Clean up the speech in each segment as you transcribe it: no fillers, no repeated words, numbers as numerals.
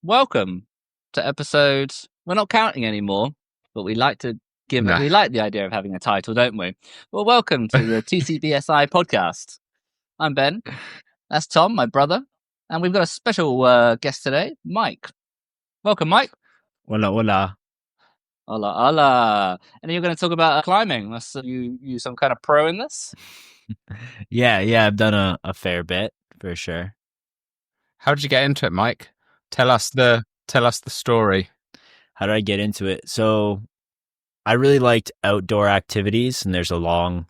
welcome to episode. We're not counting anymore, but we like to give. No. We like the idea of having a title, don't we? Well, welcome to the TCBSI podcast. I'm Ben. That's Tom, my brother, and we've got a special guest today, Mike. Welcome, Mike. Hola, hola. Hola, hola. And you're going to talk about climbing. Unless you some kind of pro in this? Yeah, I've done a fair bit for sure. How did you get into it, Mike? Tell us the story. How did I get into it? So I really liked outdoor activities, and there's a long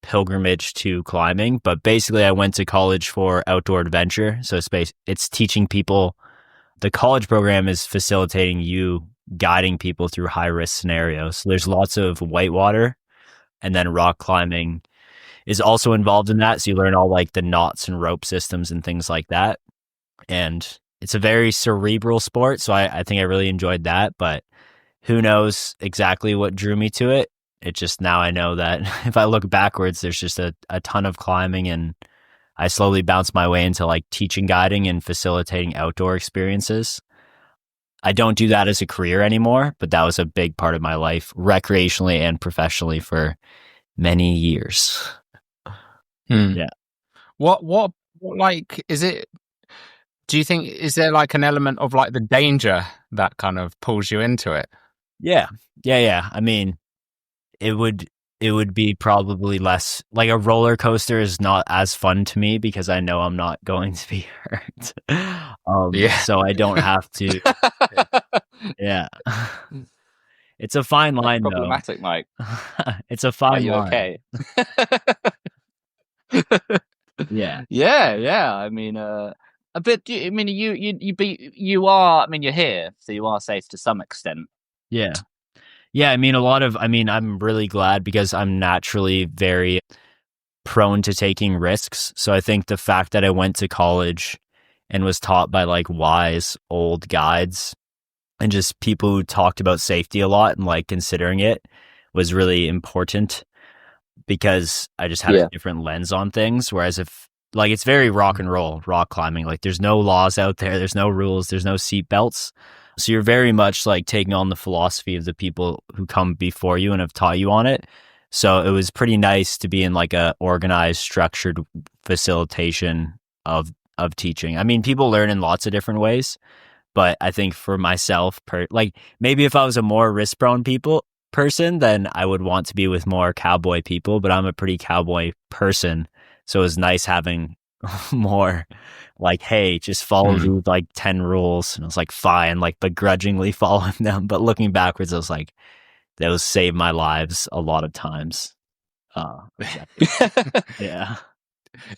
pilgrimage to climbing, but basically I went to college for outdoor adventure. So it's teaching people. The college program is facilitating you guiding people through high risk scenarios. So there's lots of whitewater, and then rock climbing is also involved in that. So you learn all like the knots and rope systems and things like that. And it's a very cerebral sport. So I think I really enjoyed that, but who knows exactly what drew me to it. It just, now I know that if I look backwards, there's just a ton of climbing, and I slowly bounced my way into like teaching, guiding, and facilitating outdoor experiences. I don't do that as a career anymore, but that was a big part of my life, recreationally and professionally, for many years. Yeah. What like is it? Do you think, is there like an element of like the danger that kind of pulls you into it? Yeah. I mean, it would be probably less like a roller coaster is not as fun to me because I know I'm not going to be hurt. So I don't have to. Yeah. It's a fine line, That's problematic, though. Mike. It's a fine line. Are you okay? Yeah. I mean, a bit. I mean, you are. I mean, you're here, so you are safe to some extent. Yeah. I mean, I'm really glad because I'm naturally very prone to taking risks. So I think the fact that I went to college and was taught by like wise old guides and just people who talked about safety a lot and like considering it was really important, because I just had a different lens on things. Whereas if like, it's very rock and roll, rock climbing, like there's no laws out there, there's no rules, there's no seat belts. So you're very much like taking on the philosophy of the people who come before you and have taught you on it. So it was pretty nice to be in like a organized, structured facilitation of teaching. I mean, people learn in lots of different ways, but I think for myself, like maybe if I was a more risk-prone person, then I would want to be with more cowboy people, but I'm a pretty cowboy person. So it was nice having more like, hey, just follow these like 10 rules. And I was like, fine, like begrudgingly following them. But looking backwards, I was like, those saved my lives a lot of times. Yeah.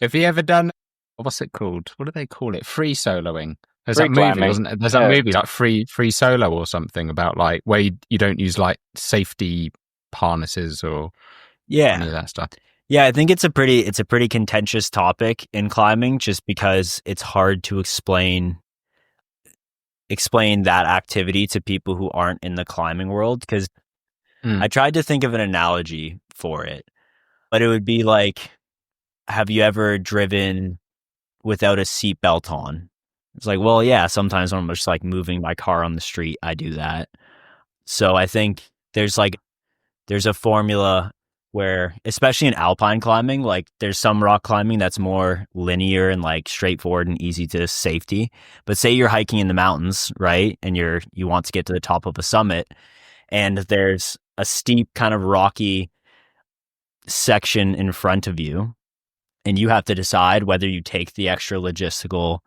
Have you ever done, what's it called? What do they call it? Free soloing. There's Free that movie, climbing. wasn't it? There's that movie like free solo or something about like where you don't use like safety harnesses or any of that stuff. Yeah, I think it's a pretty contentious topic in climbing, just because it's hard to explain that activity to people who aren't in the climbing world. Because I tried to think of an analogy for it, but it would be like, have you ever driven without a seatbelt on? It's like, well, yeah, sometimes when I'm just like moving my car on the street, I do that. So I think there's a formula where, especially in Alpine climbing, like there's some rock climbing that's more linear and like straightforward and easy to safety. But say you're hiking in the mountains, right? And you want to get to the top of a summit, and there's a steep kind of rocky section in front of you, and you have to decide whether you take the extra logistical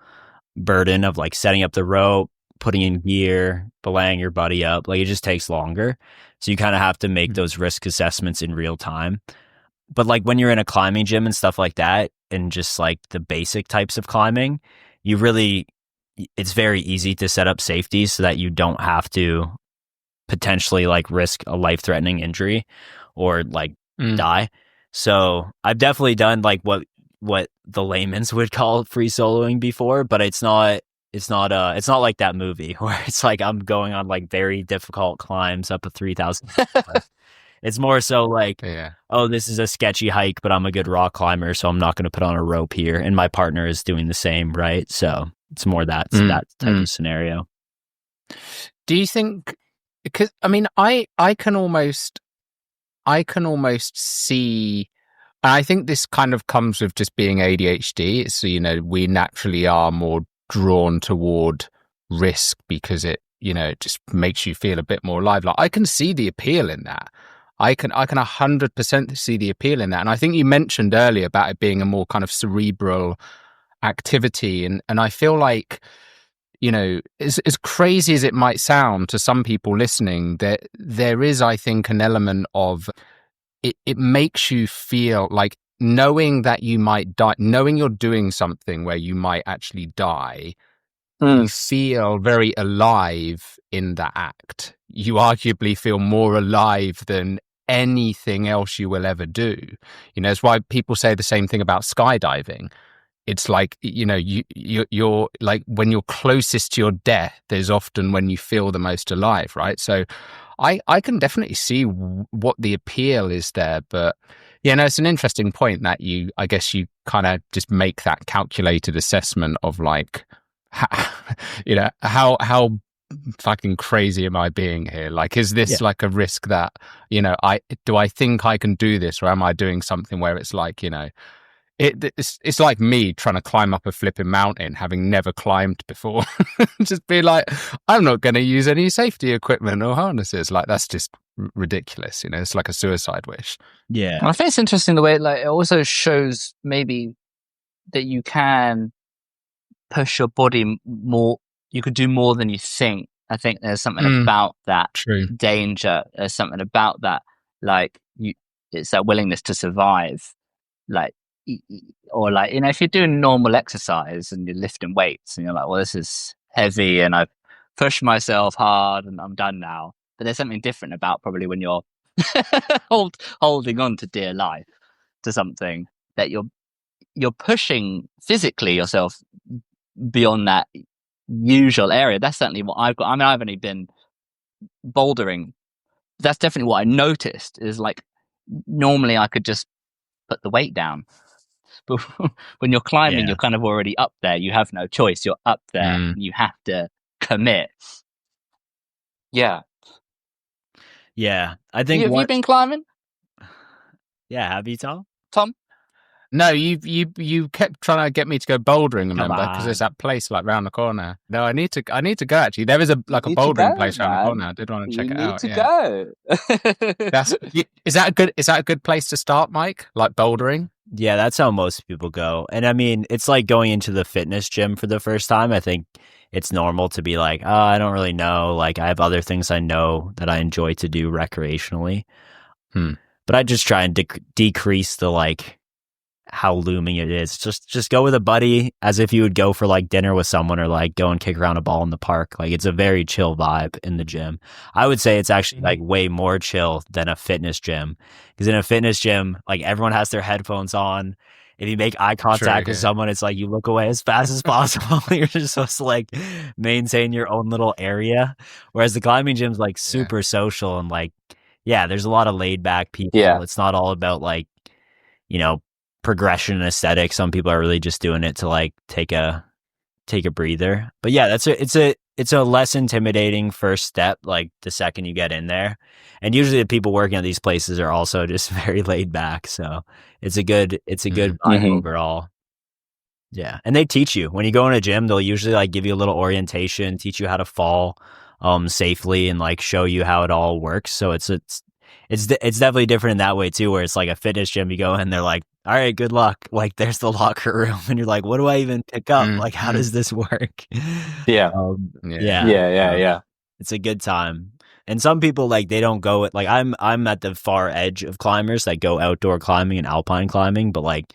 burden of like setting up the rope, putting in gear, belaying your buddy up. Like it just takes longer. So you kind of have to make those risk assessments in real time. But like when you're in a climbing gym and stuff like that, and just like the basic types of climbing, it's very easy to set up safety so that you don't have to potentially like risk a life-threatening injury or like die. So I've definitely done like what the layman's would call free soloing before, but it's not like that movie where it's like I'm going on like very difficult climbs up a 3,000. It's more so like, oh, this is a sketchy hike, but I'm a good rock climber, so I'm not going to put on a rope here, and my partner is doing the same, right? So it's more that type of scenario. Do you think? Because I mean, I can almost see. And I think this kind of comes with just being ADHD. It's, we naturally are more drawn toward risk because it just makes you feel a bit more alive. Like, I can see the appeal in that. I can 100% see the appeal in that. And I think you mentioned earlier about it being a more kind of cerebral activity. And I feel like, as crazy as it might sound to some people listening, there is, I think, an element of it makes you feel like, knowing that you might die, knowing you're doing something where you might actually die, you feel very alive in that act. You arguably feel more alive than anything else you will ever do. It's why people say the same thing about skydiving. It's like, you're like, when you're closest to your death, there's often when you feel the most alive, right? So I can definitely see what the appeal is there. But it's an interesting point that I guess you kind of just make that calculated assessment of like, how fucking crazy am I being here? Like, is this like a risk that, I think I can do this, or am I doing something where it's like, it's like me trying to climb up a flipping mountain, having never climbed before. Just be like, I'm not going to use any safety equipment or harnesses. Like, that's just ridiculous. It's like a suicide wish. Yeah. I think it's interesting the way it also shows maybe that you can push your body more. You could do more than you think. I think there's something about that danger. There's something about that, like, it's that willingness to survive. Like, or like, if you're doing normal exercise and you're lifting weights and you're like, well, this is heavy and I've pushed myself hard and I'm done now. But there's something different about probably when you're holding on to dear life to something that you're pushing physically yourself beyond that usual area. That's certainly what I've got. I mean, I've only been bouldering. That's definitely what I noticed, is like, normally I could just put the weight down. But when you're climbing, you're kind of already up there. You have no choice. You're up there. And you have to commit. Yeah. Yeah. I think. Have you been climbing? Yeah. Have you, Tom? No, you kept trying to get me to go bouldering, remember? Because there's that place like round the corner. No, I need to go actually. There is a bouldering place round the corner. I did want to check it out. You need to go. Is that a good place to start, Mike? Like bouldering? Yeah, that's how most people go. And I mean, it's like going into the fitness gym for the first time. I think it's normal to be like, oh, I don't really know. Like, I have other things I know that I enjoy to do recreationally. But I just try and decrease the like how looming it is. Just go with a buddy as if you would go for like dinner with someone, or like go and kick around a ball in the park. Like, it's a very chill vibe in the gym. I would say it's actually like way more chill than a fitness gym, because in a fitness gym, like, everyone has their headphones on. If you make eye contact with someone, it's like you look away as fast as possible. You're just supposed to like maintain your own little area. Whereas the climbing gym's like super social, and like, there's a lot of laid back people. It's not all about like, progression and aesthetic. Some people are really just doing it to like take a breather. But it's a less intimidating first step, like the second you get in there. And usually the people working at these places are also just very laid back. So it's a good vibe overall. Yeah. And they teach you when you go in a gym, they'll usually like give you a little orientation, teach you how to fall safely, and like show you how it all works. So it's definitely different in that way too, where it's like a fitness gym, you go in, they're like, all right, good luck. Like, there's the locker room, and you're like, what do I even pick up? Like, how does this work? Yeah. It's a good time. And some people, like, they don't go like, I'm at the far edge of climbers that go outdoor climbing and alpine climbing, but like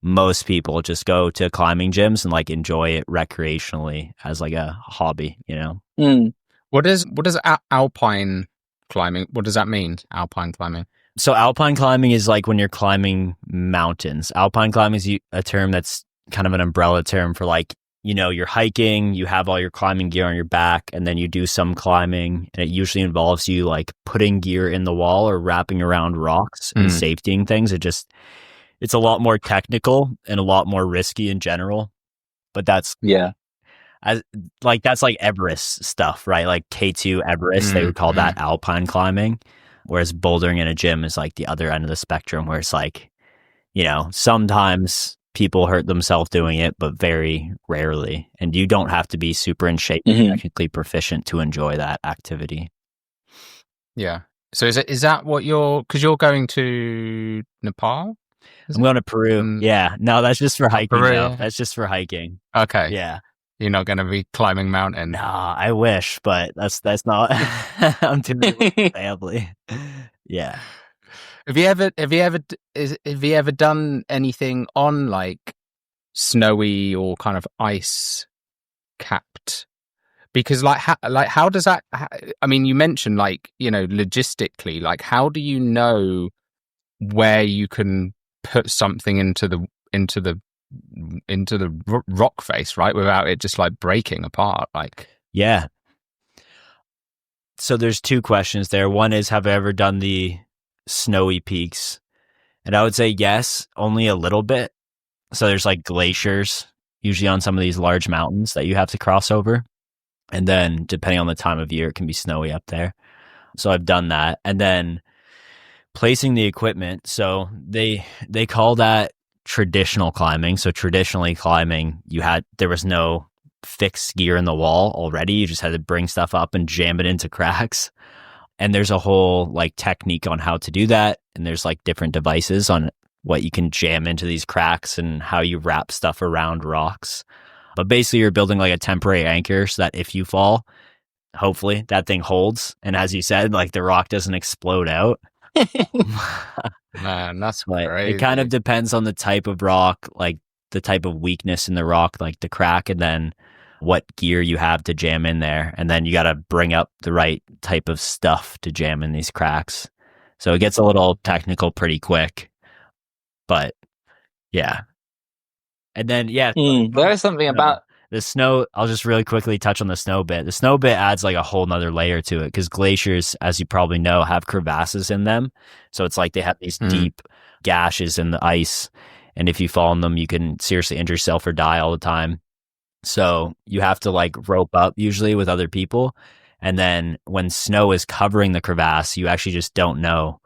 most people just go to climbing gyms and like enjoy it recreationally as like a hobby, What does alpine climbing, what does that mean? Alpine climbing? So alpine climbing is like when you're climbing mountains. Alpine climbing is a term that's kind of an umbrella term for like, you're hiking, you have all your climbing gear on your back, and then you do some climbing, and it usually involves you like putting gear in the wall or wrapping around rocks and safetying things. It's a lot more technical and a lot more risky in general. But that's That's like Everest stuff, right? Like K2 Everest, they would call that alpine climbing, whereas bouldering in a gym is like the other end of the spectrum, where it's like, sometimes people hurt themselves doing it, but very rarely. And you don't have to be super in shape, technically proficient to enjoy that activity. Yeah. So is that what because you're going to Nepal? I'm going to Peru. Yeah. No, that's just for hiking. Peru, Joe. That's just for hiking. Okay. Yeah. You're not going to be climbing mountain. No, I wish, but that's not. I'm too family. Yeah. Have you ever done anything on like snowy or kind of ice capped? Because how does that? I mean, you mentioned logistically, like how do you know where you can put something into the rock face, right, without it just like breaking apart? Like, yeah. So there's two questions there. One is, have I ever done the snowy peaks? And I would say yes, only a little bit. So there's like glaciers usually on some of these large mountains that you have to cross over. And then depending on the time of year, it can be snowy up there. So I've done that. And then placing the equipment. So they call that traditional climbing. So traditionally climbing, there was no fixed gear in the wall already. You just had to bring stuff up and jam it into cracks. And there's a whole like technique on how to do that. And there's like different devices on what you can jam into these cracks and how you wrap stuff around rocks. But basically you're building like a temporary anchor so that if you fall, hopefully that thing holds. And as you said, like the rock doesn't explode out. Man, that's crazy. It kind of depends on the type of rock, like the type of weakness in the rock, like the crack, and then what gear you have to jam in there. And then you got to bring up the right type of stuff to jam in these cracks. So it gets a little technical pretty quick. But yeah. And then, there is something about the snow. I'll just really quickly touch on the snow bit. The snow bit adds like a whole nother layer to it because glaciers, as you probably know, have crevasses in them. So it's like they have these deep gashes in the ice. And if you fall in them, you can seriously injure yourself or die all the time. So you have to like rope up usually with other people. And then when snow is covering the crevasse, you actually just don't know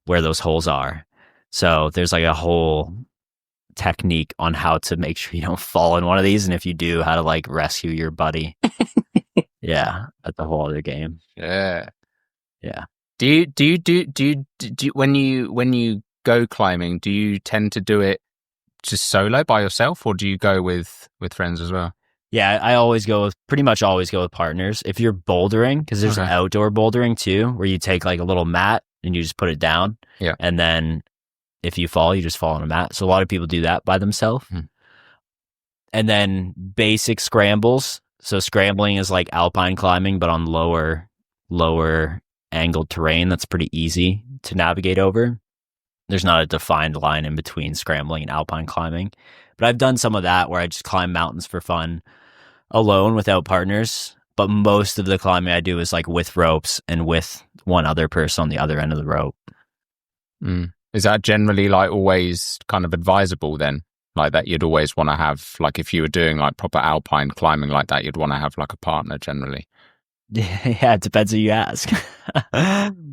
where those holes are. So there's like a whole technique on how to make sure you don't fall in one of these. And if you do, how to like rescue your buddy. Yeah. That's a whole other game. Yeah. Yeah. Do you when you go climbing, do you tend to do it just solo by yourself, or do you go with friends as well? Yeah, I pretty much always go with partners. If you're bouldering, because there's outdoor bouldering too, where you take like a little mat and you just put it down. Yeah. And then if you fall, you just fall on a mat. So a lot of people do that by themselves. And then basic scrambles. So scrambling is like alpine climbing, but on lower angled terrain. That's pretty easy to navigate over. There's not a defined line in between scrambling and alpine climbing. But I've done some of that where I just climb mountains for fun alone without partners. But most of the climbing I do is like with ropes and with one other person on the other end of the rope. Is that generally like always kind of advisable then? Like that you'd always want to have, like if you were doing like proper alpine climbing like that, you'd want to have like a partner generally. Yeah, it depends who you ask.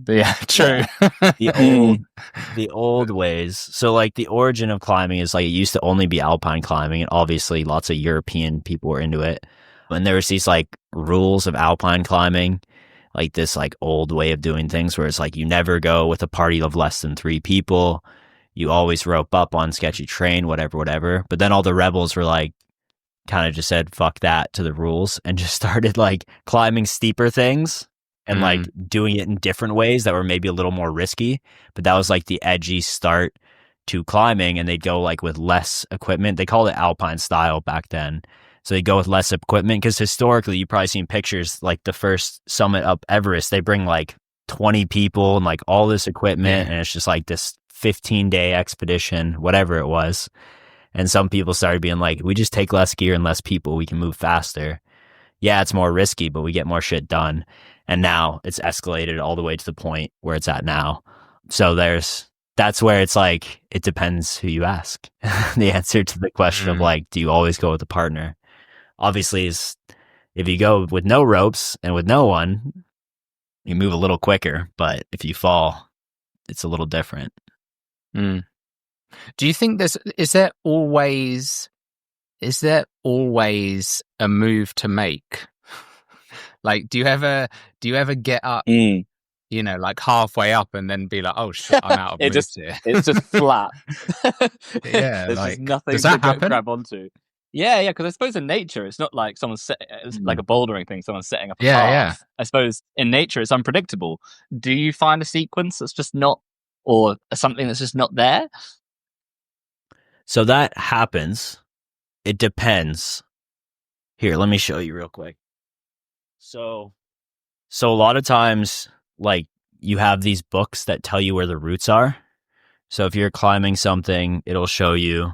Yeah, true. The old ways. So like the origin of climbing is like it used to only be alpine climbing, and obviously lots of European people were into it. And there was these like rules of alpine climbing, like this like old way of doing things where it's like you never go with a party of less than 3 people. You always rope up on sketchy terrain, whatever. But then all the rebels were like, kind of just said fuck that to the rules and just started like climbing steeper things and like doing it in different ways that were maybe a little more risky, but that was like the edgy start to climbing. And they'd go like with less equipment. They called it alpine style back then. So they go with less equipment because historically you've probably seen pictures like the first summit up Everest, they bring like 20 people and like all this equipment and it's just like this 15-day expedition, whatever it was. And some people started being like, we just take less gear and less people, we can move faster. Yeah, it's more risky, but we get more shit done. And now it's escalated all the way to the point where it's at now. So that's where it's like, it depends who you ask. The answer to the question of like, do you always go with a partner? obviously is if you go with no ropes and with no one, you move a little quicker. But if you fall, it's a little different. Do you think is there always a move to make? Like, do you ever get up, like halfway up and then be like, oh shit, I'm out of moves here. It's just flat. Yeah, there's like, just nothing does that to happen? grab onto. Yeah, because I suppose in nature it's not like someone's it's like a bouldering thing. Someone's setting up a path. Yeah. I suppose in nature it's unpredictable. Do you find a sequence that's just not, or something that's just not there? So that happens. It depends. Here, let me show you real quick. So a lot of times, like, you have these books that tell you where the routes are. So if you're climbing something, it'll show you,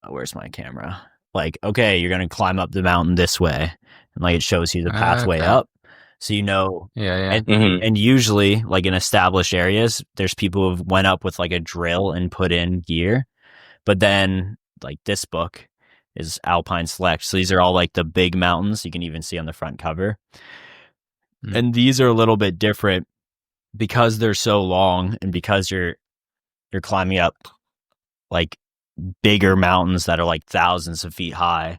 where's my camera? Like, okay, you're going to climb up the mountain this way. And like, it shows you the pathway up. So, you know, and usually like in established areas, there's people who went up with like a drill and put in gear. But then like this book is Alpine Select. So these are all like the big mountains you can even see on the front cover. And these are a little bit different because they're so long and because you're climbing up like bigger mountains that are like thousands of feet high.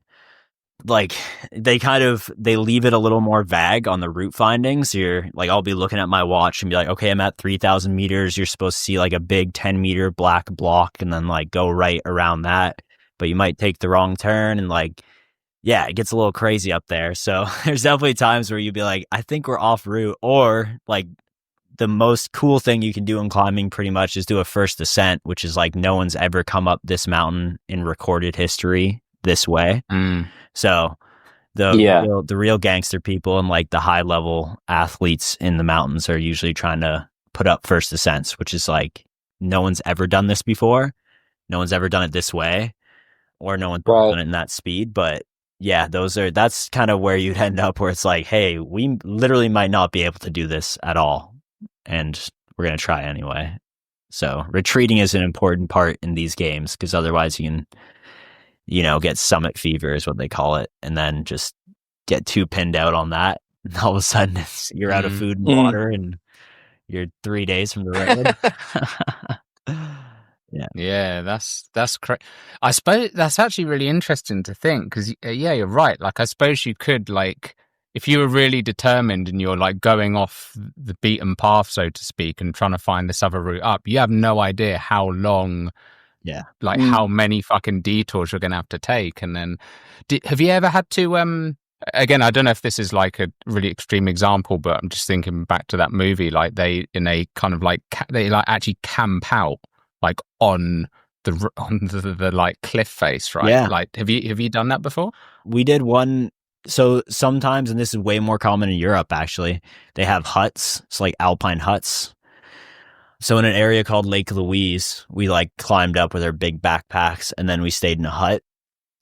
Like they leave it a little more vague on the route findings. You're like, I'll be looking at my watch and be like, okay, I'm at 3,000 meters. You're supposed to see like a big 10-meter black block and then like go right around that. But you might take the wrong turn and like, yeah, it gets a little crazy up there. So there's definitely times where you'd be like, I think we're off route. Or like the most cool thing you can do in climbing pretty much is do a first ascent, which is like no one's ever come up this mountain in recorded history this way. So the real gangster people and like the high level athletes in the mountains are usually trying to put up first ascents, which is like no one's ever done this before. No one's ever done it this way, or no one's done it in that speed. But yeah, that's kind of where you'd end up where it's like, hey, we literally might not be able to do this at all. And we're going to try anyway. So retreating is an important part in these games because otherwise you can, get summit fever is what they call it. And then just get too pinned out on that. And all of a sudden you're out of food and water and you're 3 days from the road. Yeah, that's correct. I suppose that's actually really interesting to think because, you're right. Like, I suppose you could, like, if you were really determined and you're like going off the beaten path, so to speak, and trying to find this other route up, you have no idea how long, how many fucking detours you're going to have to take. And then, have you ever had to, again, I don't know if this is like a really extreme example, but I'm just thinking back to that movie, like they actually camp out like on the like cliff face, right? Yeah. Like, have you done that before? We did one. So sometimes, and this is way more common in Europe, actually, they have huts. It's like Alpine huts. So in an area called Lake Louise, we like climbed up with our big backpacks and then we stayed in a hut.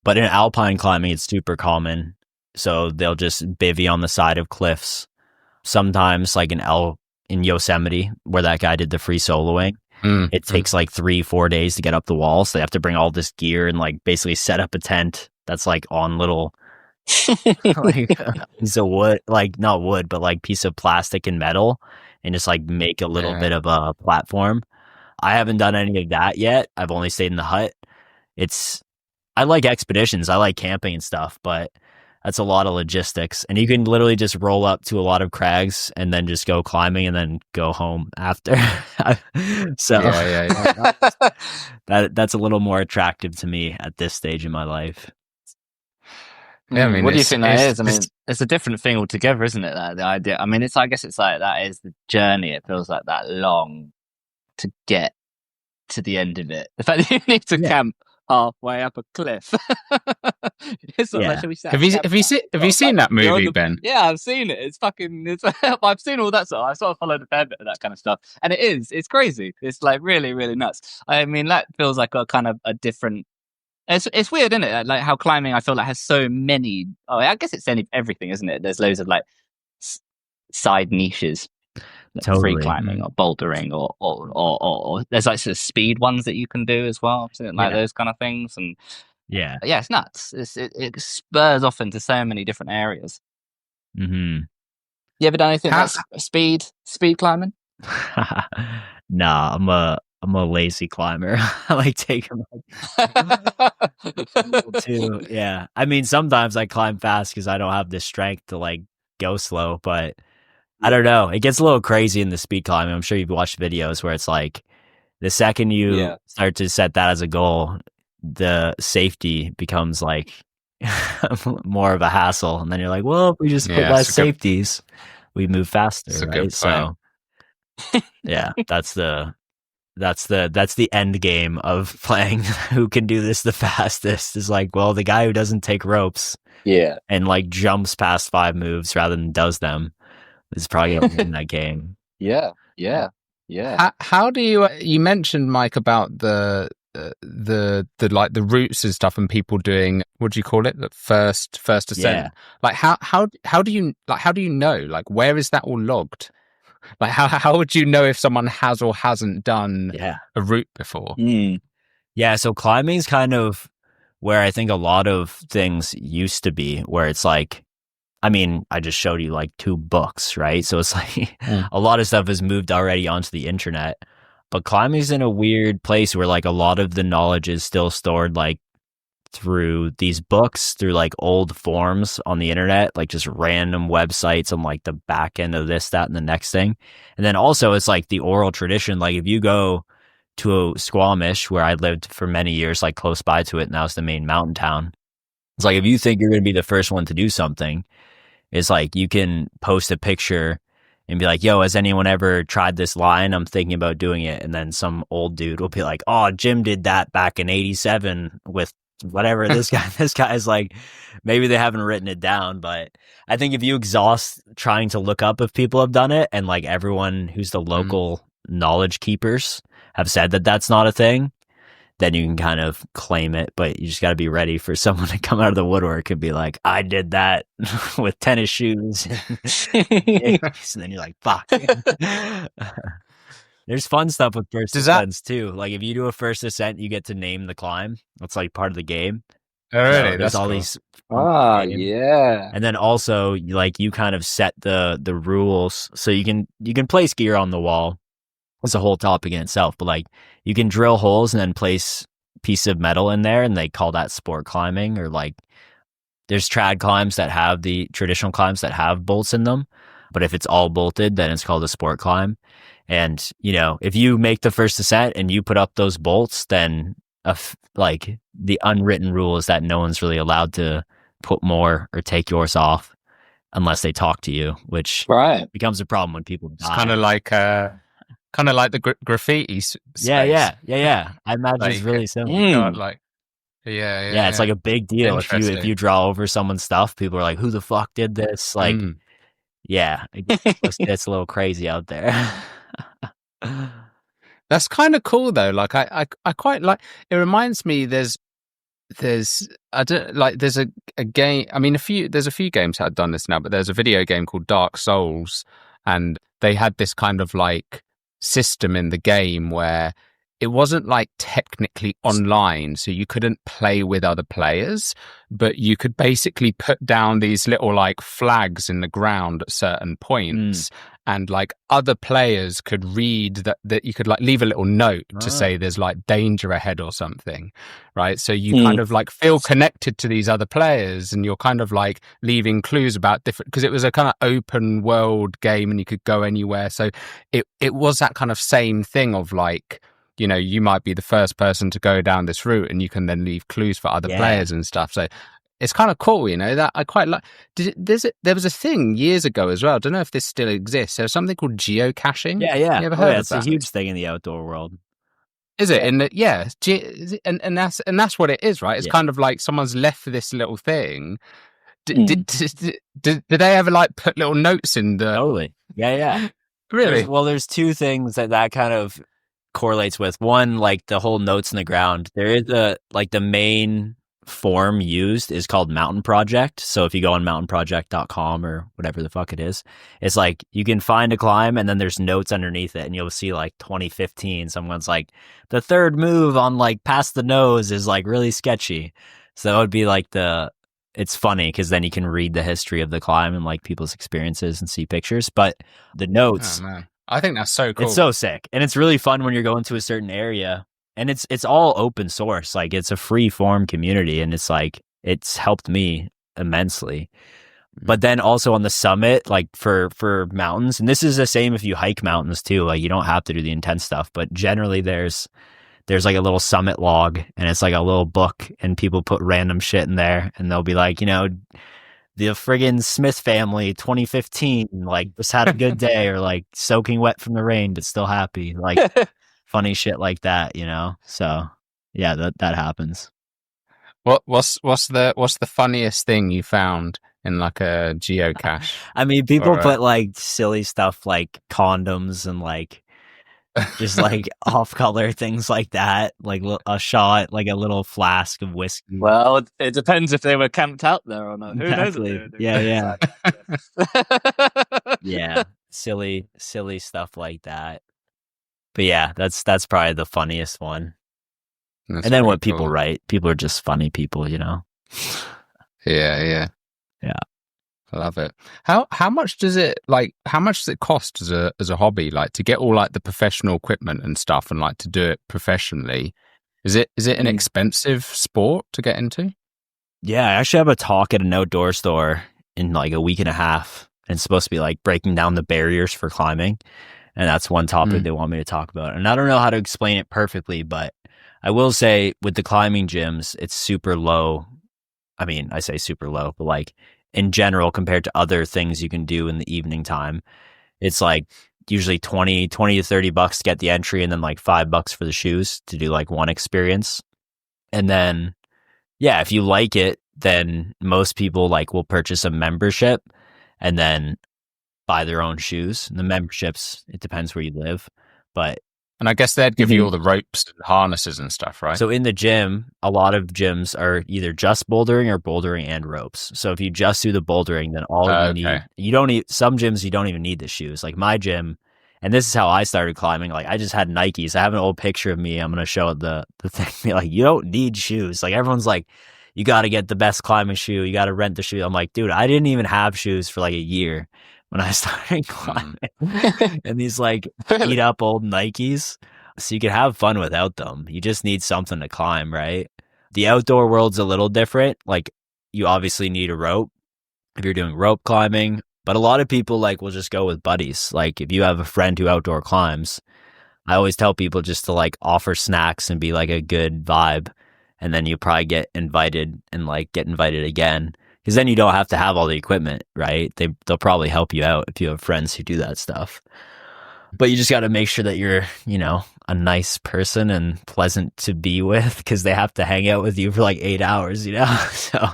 But in Alpine climbing, it's super common. So they'll just bivvy on the side of cliffs. Sometimes like in Yosemite, where that guy did the free soloing, it takes like 3-4 days to get up the wall. So they have to bring all this gear and like basically set up a tent that's like on little like piece of wood, like not wood, but like piece of plastic and metal, and just like make a little bit of a platform. I haven't done any of that yet. I've only stayed in the hut. I like expeditions. I like camping and stuff, but that's a lot of logistics. And you can literally just roll up to a lot of crags and then just go climbing and then go home after. So that's a little more attractive to me at this stage in my life. Yeah, I mean, what do you think that is? I mean, it's a different thing altogether, isn't it? The idea. I mean, I guess it's like that is the journey. It feels like that long to get to the end of it. The fact that you need to camp halfway up a cliff. It's not like, shall we say, have you seen that movie, Ben? Yeah, I've seen it. It's fucking. I've seen all that stuff. I sort of followed a fair bit of that kind of stuff, and it's crazy. It's like really, really nuts. I mean, that feels like a kind of a different. It's weird, isn't it? Like how climbing, I feel like has so many. Oh, I guess it's everything, isn't it? There's loads of like side niches, like free climbing or bouldering, or there's like sort of speed ones that you can do as well, like those kind of things. And Yeah. Yeah, it's nuts. It spurs off into so many different areas. Mm-hmm. You ever done anything like speed climbing? Nah, I'm a lazy climber. I like taking too. Yeah. I mean, sometimes I climb fast because I don't have the strength to like go slow, but I don't know. It gets a little crazy in the speed climbing. I'm sure you've watched videos where it's like the second you start to set that as a goal, the safety becomes like more of a hassle. And then you're like, well, if we just put less safeties, we move faster, right? So yeah, that's the end game of playing who can do this the fastest is like, well, the guy who doesn't take ropes and like jumps past 5 moves rather than does them is probably gonna win that game. Yeah. How do you mentioned, Mike, about the like the routes and stuff and people doing, what do you call it, the first ascent? Like how do you know, like where is that all logged? Like how would you know if someone has or hasn't done a route before? Yeah, so climbing's kind of where I think a lot of things used to be, where it's like, I mean, I just showed you like 2 books, right? So it's like a lot of stuff has moved already onto the internet, but climbing's in a weird place where like a lot of the knowledge is still stored like through these books, through like old forums on the internet, like just random websites on like the back end of this, that, and the next thing. And then also it's like the oral tradition. Like if you go to Squamish, where I lived for many years, like close by to it, now it's the main mountain town. It's like if you think you're going to be the first one to do something, it's like you can post a picture and be like, yo, has anyone ever tried this line? I'm thinking about doing it. And then some old dude will be like, oh, Jim did that back in 87 with whatever. This guy's like, maybe they haven't written it down, but I think if you exhaust trying to look up if people have done it, and like everyone who's the local knowledge keepers have said that that's not a thing, then you can kind of claim it, but you just got to be ready for someone to come out of the woodwork and be like, I did that with tennis shoes. And then you're like, fuck. There's fun stuff with first ascents too. Like if you do a first ascent, you get to name the climb. That's like part of the game. Oh, really? So there's all cool. these. Yeah. And then also like you kind of set the rules, so you can place gear on the wall. It's a whole topic in itself, but like you can drill holes and then place piece of metal in there, and they call that sport climbing. Or like there's trad climbs that have the traditional climbs that have bolts in them, but if it's all bolted, then it's called a sport climb. And you know, if you make the first ascent and you put up those bolts, then like the unwritten rule is that no one's really allowed to put more or take yours off unless they talk to you, which becomes a problem when people die. It's kind of like the graffiti space. Yeah. I imagine like, it's really similar. Like, yeah, it's like a big deal if you draw over someone's stuff. People are like, "Who the fuck did this?" Like, yeah, it's a little crazy out there. That's kind of cool though. Like, I quite like. It reminds me. There's a game. I mean, there's a few games that have done this now, but there's a video game called Dark Souls, and they had this kind of like system in the game where it wasn't like technically online, so you couldn't play with other players, but you could basically put down these little like flags in the ground at certain points, and like other players could read that you could like leave a little note to say there's like danger ahead or something, right? So you kind of like feel connected to these other players, and you're kind of like leaving clues about different, because it was a kind of open world game and you could go anywhere. So it was that kind of same thing of like, you know, you might be the first person to go down this route and you can then leave clues for other players and stuff. So it's kind of cool, you know, that I quite like. There was a thing years ago as well. I don't know if this still exists. There's something called geocaching. Yeah. You ever heard of that? It's a huge thing in the outdoor world. Is it? And that's what it is, right? It's kind of like someone's left this little thing. Did they ever like put little notes in the? Totally. Yeah. Really? There's 2 things that kind of correlates with. One, like the whole notes in the ground. There is the main form used is called Mountain Project. So if you go on mountainproject.com or whatever the fuck it is, it's like you can find a climb and then there's notes underneath it and you'll see like 2015, someone's like, the third move on like past the nose is like really sketchy. So that would be like it's funny because then you can read the history of the climb and like people's experiences and see pictures. But the notes, I think that's so cool. It's so sick. And it's really fun when you're going to a certain area. And it's all open source. Like it's a free form community and it's like it's helped me immensely. But then also on the summit, like for mountains, and this is the same if you hike mountains too, like you don't have to do the intense stuff, but generally there's like a little summit log and it's like a little book and people put random shit in there and they'll be like, the friggin' Smith family 2015, like just had a good day or like soaking wet from the rain but still happy. Like funny shit like that, So yeah, that happens. What's the funniest thing you found in like a geocache? I mean, people put like silly stuff like condoms and like just like off-color things like that, like a shot, like a little flask of whiskey. Well, it depends if they were camped out there or not. Exactly. Who knows? Yeah. Yeah, silly stuff like that. But yeah, that's probably the funniest one. And then what people write, people are just funny people, Yeah. Yeah. I love it. How much does it cost as a hobby, like to get all like the professional equipment and stuff and like to do it professionally? Is it an expensive sport to get into? Yeah, I actually have a talk at an outdoor store in like a week and a half. And it's supposed to be like breaking down the barriers for climbing. And that's one topic they want me to talk about. And I don't know how to explain it perfectly, but I will say with the climbing gyms, it's super low. I mean, I say super low, but like in general, compared to other things you can do in the evening time, it's like usually $20 to $30 to get the entry and then like $5 for the shoes to do like one experience. And then, yeah, if you like it, then most people like will purchase a membership and then buy their own shoes. And the memberships, it depends where you live, but and I guess they'd give you all the ropes and harnesses and stuff, right? So in the gym, a lot of gyms are either just bouldering or bouldering and ropes. So if you just do the bouldering, then all you need, some gyms you don't even need the shoes. Like my gym, and this is how I started climbing. Like I just had Nikes. I have an old picture of me. I'm going to show the thing. Like you don't need shoes. Like everyone's like, you got to get the best climbing shoe. You got to rent the shoe. I'm like, dude, I didn't even have shoes for like a year when I started climbing. And these like beat up old Nikes. So you can have fun without them. You just need something to climb, right? The outdoor world's a little different. Like you obviously need a rope if you're doing rope climbing, but a lot of people like will just go with buddies. Like if you have a friend who outdoor climbs, I always tell people just to like offer snacks and be like a good vibe. And then you probably get invited and like get invited again. Because then you don't have to have all the equipment, right? They'll probably help you out if you have friends who do that stuff. But you just got to make sure that you're, a nice person and pleasant to be with because they have to hang out with you for like 8 hours, So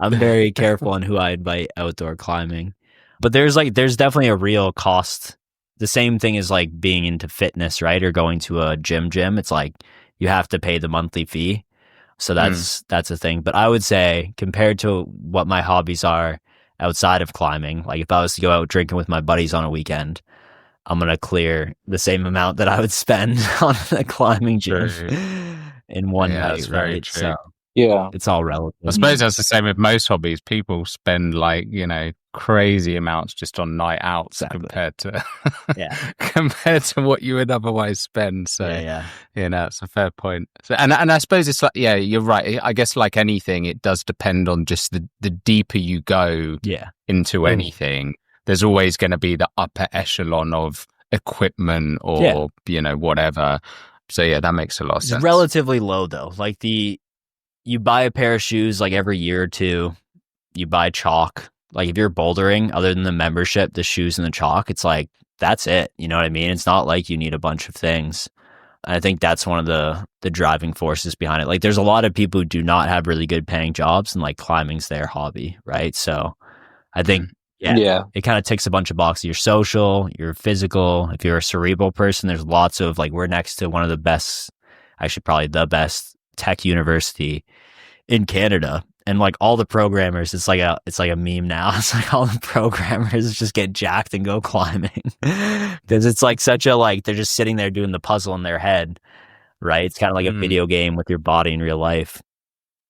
I'm very careful on who I invite outdoor climbing. But there's definitely a real cost. The same thing as like being into fitness, right? Or going to a gym. It's like you have to pay the monthly fee. So that's a thing. But I would say compared to what my hobbies are outside of climbing, like if I was to go out drinking with my buddies on a weekend, I'm going to clear the same amount that I would spend on a climbing gym in one night. That's very true. So yeah, it's all relative. I suppose that's the same with most hobbies. People spend like, crazy amounts just on night outs compared to what you would otherwise spend. So it's a fair point. So, and I suppose it's like, you're right. I guess like anything, it does depend on just the deeper you go into anything. There's always going to be the upper echelon of equipment or whatever. So that makes a lot of sense. It's relatively low though. Like you buy a pair of shoes like every year or two. You buy chalk. Like if you're bouldering, other than the membership, the shoes and the chalk, it's like that's it. You know what I mean? It's not like you need a bunch of things. I think that's one of the driving forces behind it. Like there's a lot of people who do not have really good paying jobs and like climbing's their hobby, right? So I think it kind of ticks a bunch of boxes. You're social, you're physical. If you're a cerebral person, there's lots of like we're next to one of the best, actually probably the best tech university in Canada. And like all the programmers, it's like a meme now. It's like all the programmers just get jacked and go climbing because it's like such a like they're just sitting there doing the puzzle in their head, right? It's kind of like a video game with your body in real life.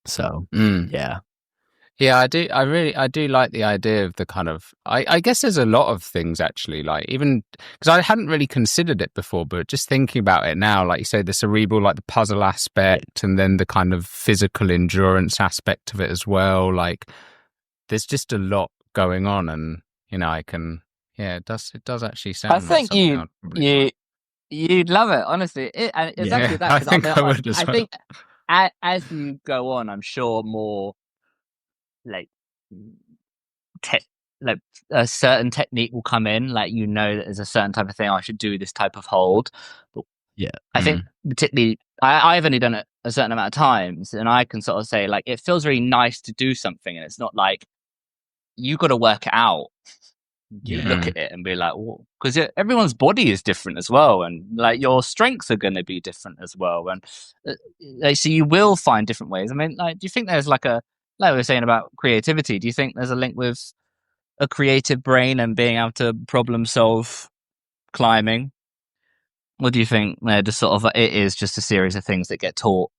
So yeah. Yeah, I do. I do like the idea of the kind of. I guess there's a lot of things actually, like even because I hadn't really considered it before, but just thinking about it now, like you say, the cerebral, like the puzzle aspect, and then the kind of physical endurance aspect of it as well. Like, there's just a lot going on, and I can. Yeah, it does actually sound. I think you'd love it, honestly. And exactly that. I think I would as well. I think as you go on, I'm sure more. Like a certain technique will come in, like that there's a certain type of thing I should do this type of hold. But yeah, I think particularly I've only done it a certain amount of times, and I can sort of say like it feels really nice to do something, and it's not like you got to work it out. You look at it and be like, because everyone's body is different as well, and like your strengths are going to be different as well, and so you will find different ways. I mean, like, do you think there's like we were saying about creativity, do you think there's a link with a creative brain and being able to problem solve climbing? Or do you think just sort of it is just a series of things that get taught?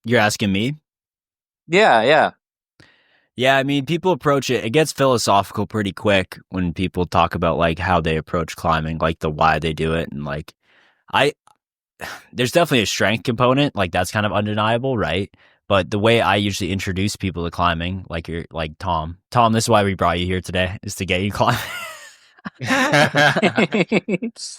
You're asking me? Yeah. Yeah, I mean, people approach it gets philosophical pretty quick when people talk about like how they approach climbing, like the why they do it. And like, there's definitely a strength component, like that's kind of undeniable, right? But the way I usually introduce people to climbing, like you're like Tom, this is why we brought you here today, is to get you climbing. It's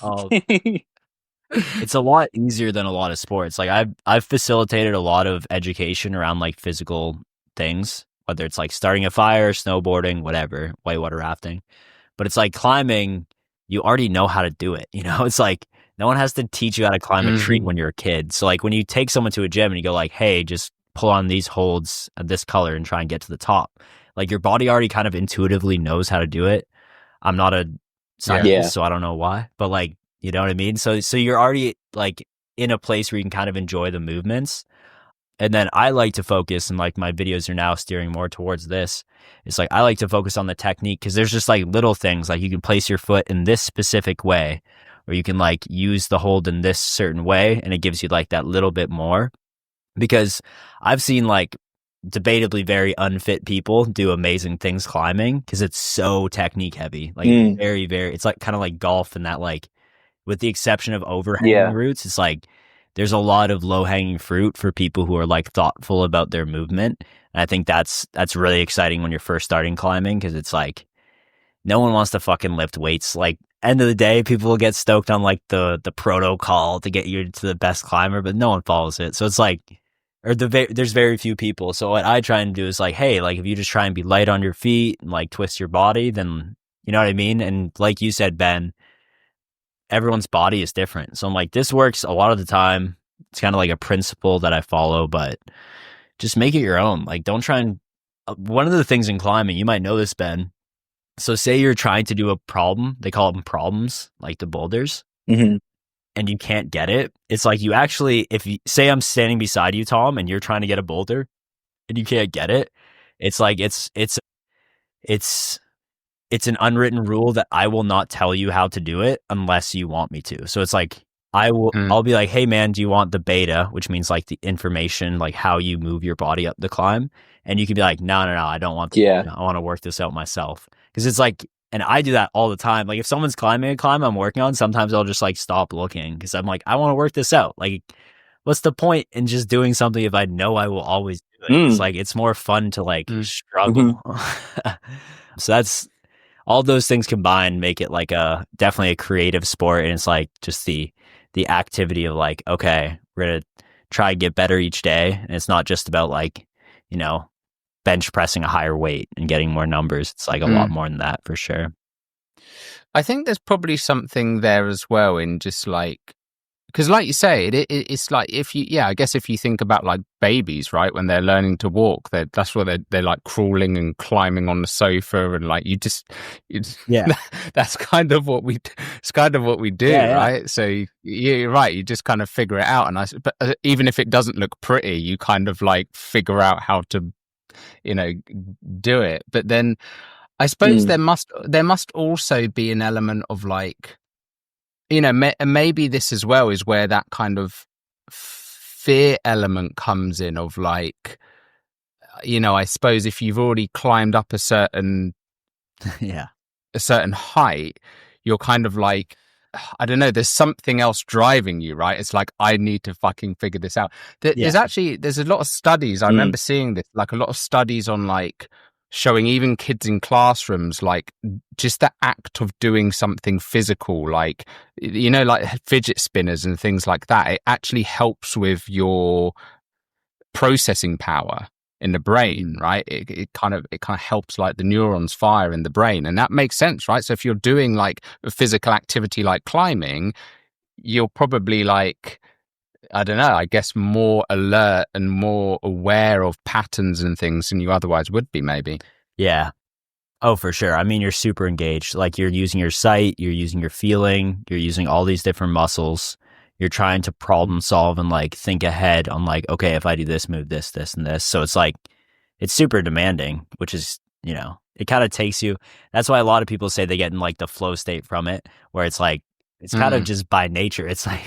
a lot easier than a lot of sports. Like I've facilitated a lot of education around like physical things, whether it's like starting a fire, snowboarding, whatever, whitewater rafting. But it's like climbing, you already know how to do it. It's like no one has to teach you how to climb a tree when you're a kid. So like when you take someone to a gym and you go like, hey, just pull on these holds of this color and try and get to the top. Like your body already kind of intuitively knows how to do it. I'm not a scientist, so I don't know why, but like, you know what I mean? So you're already like in a place where you can kind of enjoy the movements. And then I like to focus, and like my videos are now steering more towards this. It's like I like to focus on the technique because there's just like little things, like you can place your foot in this specific way, or you can like use the hold in this certain way, and it gives you like that little bit more. Because I've seen like debatably very unfit people do amazing things climbing because it's so technique heavy, like very, very, it's like kind of like golf in that, like with the exception of overhanging routes, it's like there's a lot of low hanging fruit for people who are like thoughtful about their movement. And I think that's really exciting when you're first starting climbing, because it's like no one wants to fucking lift weights. Like end of the day, people will get stoked on like the protocol to get you to the best climber, but no one follows it. So it's like, there's very few people. So what I try and do is like, hey, like if you just try and be light on your feet and like twist your body, then you know what I mean? And like you said, Ben, everyone's body is different. So I'm like, this works a lot of the time. It's kind of like a principle that I follow, but just make it your own. Like don't try and, one of the things in climbing, you might know this, Ben. So say you're trying to do a problem, they call them problems, like the boulders. And you can't get it. It's like you actually, if you say I'm standing beside you, Tom, and you're trying to get a boulder and you can't get it, it's like it's an unwritten rule that I will not tell you how to do it unless you want me to. So it's like I'll be like, hey man, do you want the beta, which means like the information, like how you move your body up the climb? And you can be like, no, I don't want that. I want to work this out myself. Because it's like, and I do that all the time. Like if someone's climbing a climb I'm working on, sometimes I'll just like stop looking because I'm like, I want to work this out. Like, what's the point in just doing something if I know I will always do it? It's like, it's more fun to like struggle. So that's all those things combined make it like definitely a creative sport. And it's like just the activity of like, okay, we're going to try and get better each day. And it's not just about like, bench pressing a higher weight and getting more numbers. It's like a lot more than that for sure. I think there's probably something there as well in just like, because like you say, it's like I guess if you think about like babies, right, when they're learning to walk, that's where they're like crawling and climbing on the sofa, and like that's kind of what we it's kind of what we do, right? So you're right. You just kind of figure it out. But even if it doesn't look pretty, you kind of like figure out how to, do it. But then I suppose there must also be an element of like, maybe this as well is where that kind of fear element comes in of like, I suppose if you've already climbed up a certain height, you're kind of like, I don't know, there's something else driving you, right? It's like, I need to fucking figure this out. There's a lot of studies. I remember seeing this, like a lot of studies on like showing even kids in classrooms, like just the act of doing something physical, like, like fidget spinners and things like that. It actually helps with your processing power in the brain, right? It kind of helps like the neurons fire in the brain, and that makes sense, right? So if you're doing like a physical activity like climbing, you're probably like, I don't know, I guess more alert and more aware of patterns and things than you otherwise would be, maybe. Yeah. Oh, for sure. I mean, you're super engaged. Like you're using your sight, you're using your feeling, you're using all these different muscles. You're trying to problem solve and like think ahead on like, okay, if I do this, move this, this, and this. So it's like, it's super demanding, which is, it kind of takes you. That's why a lot of people say they get in like the flow state from it, where it's like, it's kind of just by nature. It's like,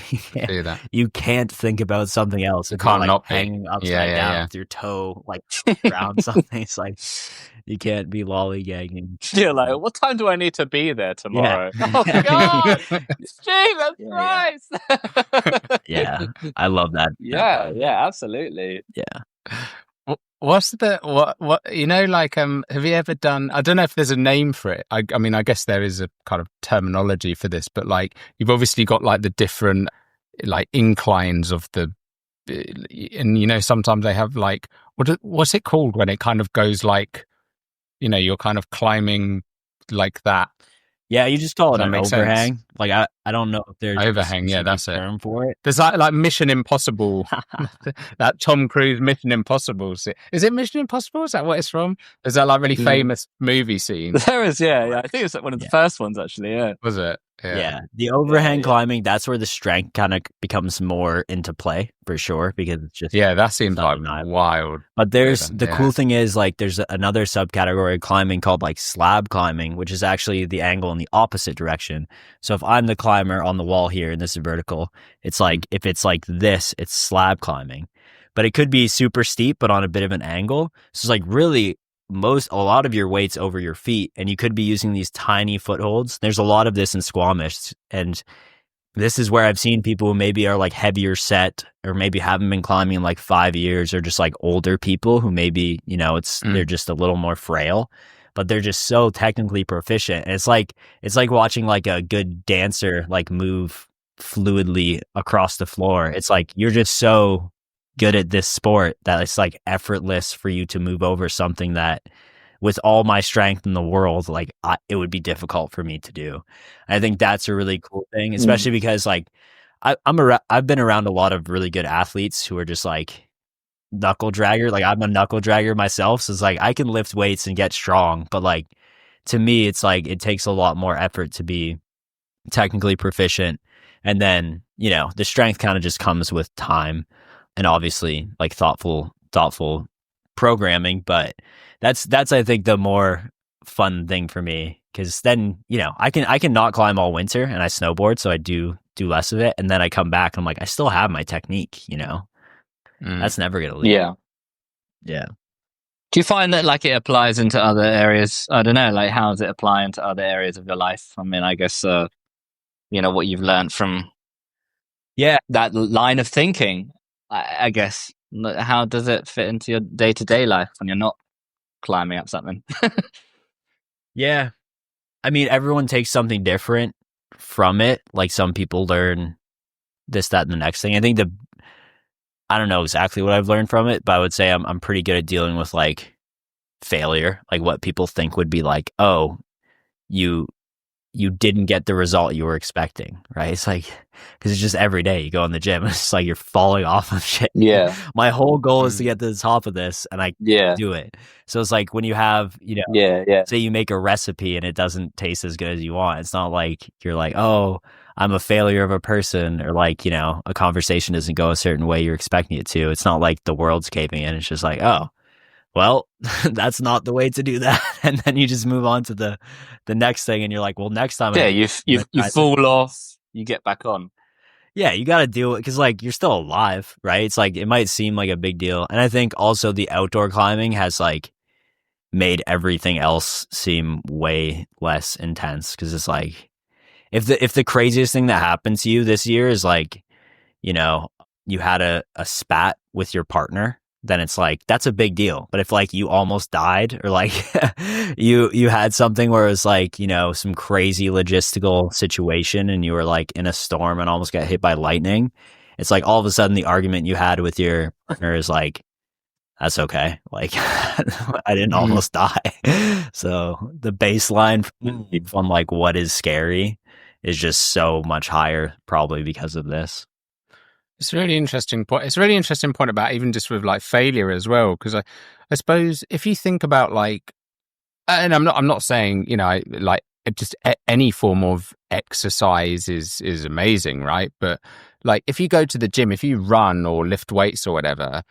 you can't think about something else. You can't like not hanging upside down with your toe, like around something. It's like, you can't be lollygagging. You're like, what time do I need to be there tomorrow? Yeah. Oh, God! Jesus Christ! Yeah, I love that. Yeah, absolutely. Yeah. What's what like have you ever done, I don't know if there's a name for it, I mean I guess there is a kind of terminology for this, but like you've obviously got like the different like inclines of the, and sometimes they have like what's it called when it kind of goes like, you're kind of climbing like that. Yeah, you just call it an overhang. Sense? Like I don't know if there's overhang. Yeah, that's term it. For it. There's like Mission Impossible, that Tom Cruise Mission Impossible. Is it Mission Impossible? Is that what it's from? Is that like really famous movie scene? There is, yeah. I think it's like one of the first ones actually. Yeah, was it? Yeah. The overhang climbing, that's where the strength kind of becomes more into play for sure, because it's just that seems like wild. But there's the cool thing is like there's another subcategory of climbing called like slab climbing, which is actually the angle in the opposite direction. So if I'm the climber on the wall here and this is vertical, it's like if it's like this, it's slab climbing. But it could be super steep but on a bit of an angle. So it's like really a lot of your weight's over your feet, and you could be using these tiny footholds. There's a lot of this in Squamish, and this is where I've seen people who maybe are like heavier set, or maybe haven't been climbing in like 5 years, or just like older people who maybe, they're just a little more frail, but they're just so technically proficient. And it's like watching like a good dancer like move fluidly across the floor. It's like you're just so good at this sport that it's like effortless for you to move over something that with all my strength in the world, like it would be difficult for me to do. I think that's a really cool thing, especially because like I've been around a lot of really good athletes who are just like knuckle dragger. Like I'm a knuckle dragger myself. So it's like I can lift weights and get strong, but like to me, it's like it takes a lot more effort to be technically proficient. And then, the strength kind of just comes with time. And obviously like thoughtful programming, but that's I think the more fun thing for me, because then I can not climb all winter and I snowboard, so I do less of it, and then I come back and I'm like I still have my technique. That's never gonna leave. Yeah. Do you find that like it applies into other areas? I don't know, like how does it apply into other areas of your life? I mean, I guess what you've learned from that line of thinking. I guess, how does it fit into your day-to-day life when you're not climbing up something? Yeah. I mean, everyone takes something different from it. Like some people learn this, that, and the next thing. I think I don't know exactly what I've learned from it, but I would say I'm pretty good at dealing with like failure, like what people think would be like, oh, you you didn't get the result you were expecting, right? It's like, because it's just every day you go in the gym, it's just like you're falling off of shit. Yeah. My whole goal is to get to the top of this, and I Yeah. do it. So it's like when you have, say you make a recipe and it doesn't taste as good as you want. It's not like you're like, oh, I'm a failure of a person, or like, a conversation doesn't go a certain way you're expecting it to. It's not like the world's caving in. It's just like, oh, well, that's not the way to do that. And then you just move on to the next thing, and you're like, well, next time. Yeah, you fall off, you get back on. Yeah, you got to deal with it because, like, you're still alive, right? It's like, it might seem like a big deal. And I think also the outdoor climbing has, like, made everything else seem way less intense, because it's like, if the craziest thing that happened to you this year is like, you had a spat with your partner, then it's like, that's a big deal. But if like you almost died, or like you had something where it was like, some crazy logistical situation and you were like in a storm and almost got hit by lightning, it's like all of a sudden the argument you had with your partner is like, that's okay. Like, I didn't almost die. So the baseline on like what is scary is just so much higher, probably because of this. It's a really interesting point. It's a really interesting point about even just with like failure as well, because I suppose if you think about like, and I'm not saying like just any form of exercise is amazing, right? But like if you go to the gym, if you run or lift weights or whatever,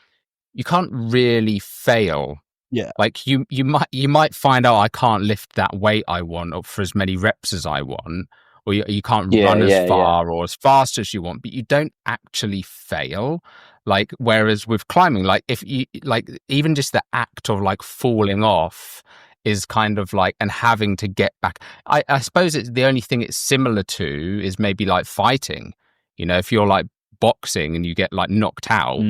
you can't really fail. Yeah. Like you might find out I can't lift that weight I want, or for as many reps as I want, or you can't run as far or as fast as you want, but you don't actually fail. Like, whereas with climbing, like if you like even just the act of like falling off is kind of like, and having to get back. I suppose it's the only thing it's similar to is maybe like fighting. If you're like boxing and you get like knocked out.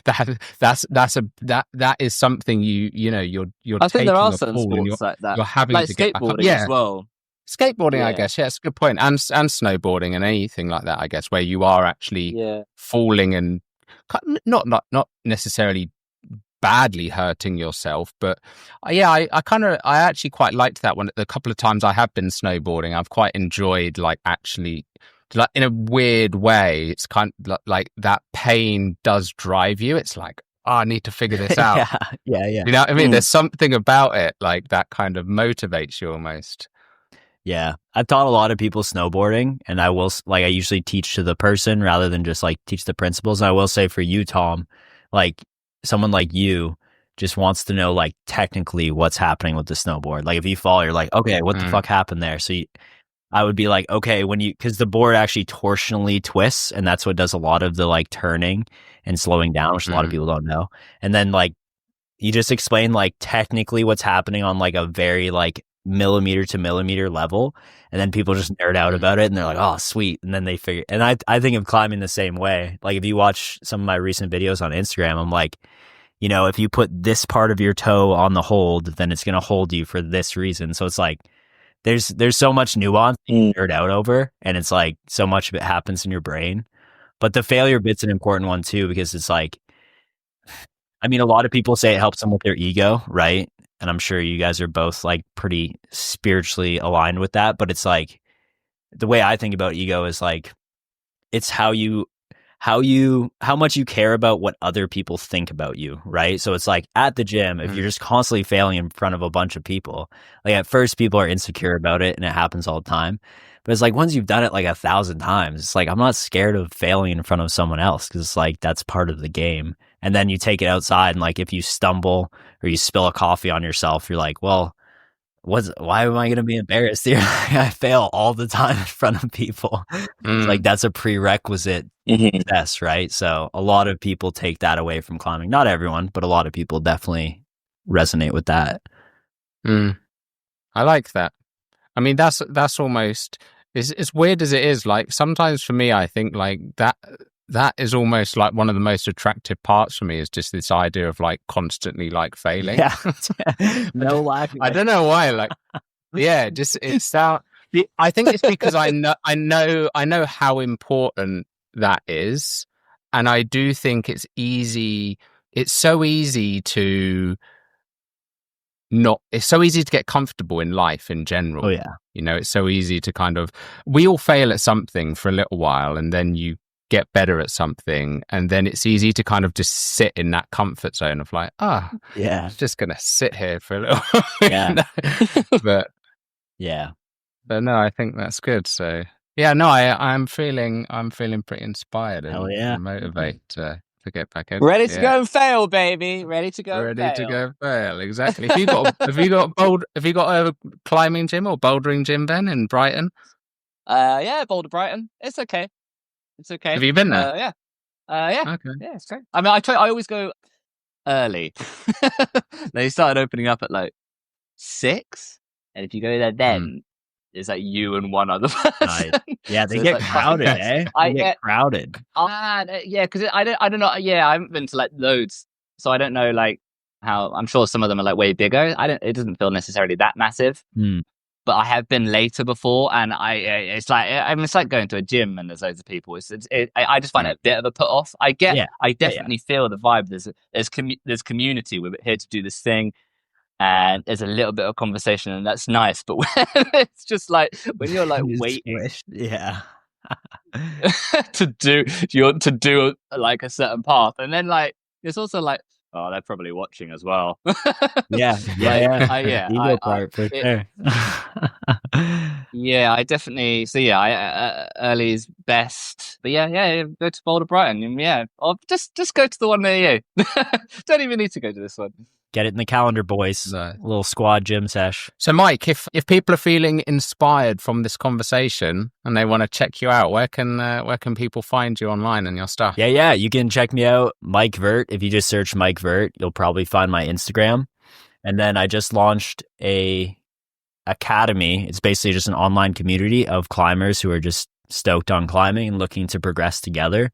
That is something you're I think there are certain sports like that. You're having like to get back up. skateboarding as well. Skateboarding, I guess, it's a good point, and snowboarding and anything like that, I guess, where you are actually falling and not necessarily badly hurting yourself, but I actually quite liked that one. A couple of times I have been snowboarding, I've quite enjoyed like actually. Like in a weird way, it's kind of like that pain does drive you. It's like, oh, I need to figure this out. Yeah. You know what I mean? There's something about it like that kind of motivates you almost. Yeah. I've taught a lot of people snowboarding, and I usually teach to the person rather than just like teach the principles. And I will say for you, Tom, like someone like you just wants to know like technically what's happening with the snowboard. Like if you fall, you're like, okay, what the fuck happened there? So I would be like, okay, because the board actually torsionally twists, and that's what does a lot of the like turning and slowing down, which a lot of people don't know. And then like, you just explain like technically what's happening on like a very like millimeter to millimeter level. And then people just nerd out about it and they're like, oh, sweet. And then they figure, and I think of climbing the same way. Like if you watch some of my recent videos on Instagram, I'm like, if you put this part of your toe on the hold, then it's going to hold you for this reason. So it's like, there's so much nuance you nerd out over, and it's like so much of it happens in your brain. But the failure bit's an important one too, because it's like, I mean, a lot of people say it helps them with their ego, right? And I'm sure you guys are both like pretty spiritually aligned with that. But it's like, the way I think about ego is like, it's how much you care about what other people think about you, right? So it's like at the gym, if you're just constantly failing in front of a bunch of people, like at first people are insecure about it and it happens all the time. But it's like once you've done it like 1,000 times, it's like, I'm not scared of failing in front of someone else, because it's like, that's part of the game. And then you take it outside, and like if you stumble or you spill a coffee on yourself, you're like, well, why am I going to be embarrassed here? I fail all the time in front of people. It's like, that's a prerequisite success, right? So a lot of people take that away from climbing. Not everyone, but a lot of people definitely resonate with that. I like that. I mean, that's almost, as weird as it is, like sometimes for me, I think like that is almost like one of the most attractive parts for me, is just this idea of like constantly like failing. Yeah. No laughing. I don't know why. Like, yeah, just it's out. I think it's because I know how important that is, and I do think it's easy. It's so easy to it's so easy to get comfortable in life in general. Oh yeah. You know, it's so easy to we all fail at something for a little while, and then you get better at something, and then it's easy to kind of just sit in that comfort zone of like, I'm just gonna sit here for a little yeah. but no, I think that's good. So yeah, no, I'm feeling pretty inspired and motivated to get back in. Ready to go and fail, baby. Ready to go fail. Exactly. Have you got a climbing gym or bouldering gym, Ben, in Brighton? Yeah, Boulder Brighton. It's okay. Have you been there? Yeah. Yeah. Okay. Yeah, it's great. I mean, I always go early. They started opening up at like 6, and if you go there then, it's like you and one other person. Nice. Yeah, they get crowded, eh? They get crowded. Yeah, because I don't know. Yeah, I haven't been to like loads, so I don't know like how. I'm sure some of them are like way bigger. It doesn't feel necessarily that massive. But I have been later before, and it's like going to a gym and there's loads of people. I just find it a bit of a put off. I definitely feel the vibe. There's community. We're here to do this thing, and there's a little bit of conversation, and that's nice. But when it's just like when you're like waiting, to do like a certain path, and then like it's also like, oh, they're probably watching as well. Yeah. Ego part for sure. Yeah, I definitely. So yeah, early is best. But yeah, go to Boulder Brighton. And yeah, or just go to the one near you. Don't even need to go to this one. Get it in the calendar, boys. A little squad gym sesh. So, Mike, if people are feeling inspired from this conversation and they want to check you out, where can people find you online and your stuff? Yeah, you can check me out, Mike Vert. If you just search Mike Vert, you'll probably find my Instagram. And then I just launched a academy. It's basically just an online community of climbers who are just stoked on climbing and looking to progress together.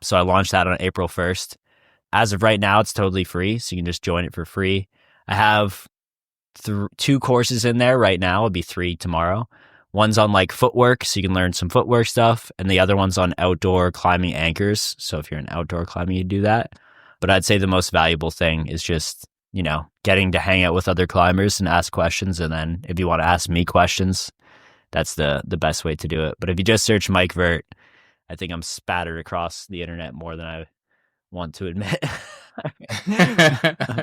So I launched that on April 1st. As of right now, it's totally free, so you can just join it for free. I have 2 courses in there right now. It'll be 3 tomorrow. One's on like footwork, so you can learn some footwork stuff, and the other one's on outdoor climbing anchors. So if you're an outdoor climber, you do that. But I'd say the most valuable thing is just, getting to hang out with other climbers and ask questions. And then if you want to ask me questions, that's the best way to do it. But if you just search Mike Vert, I think I'm spattered across the internet more than I want to admit.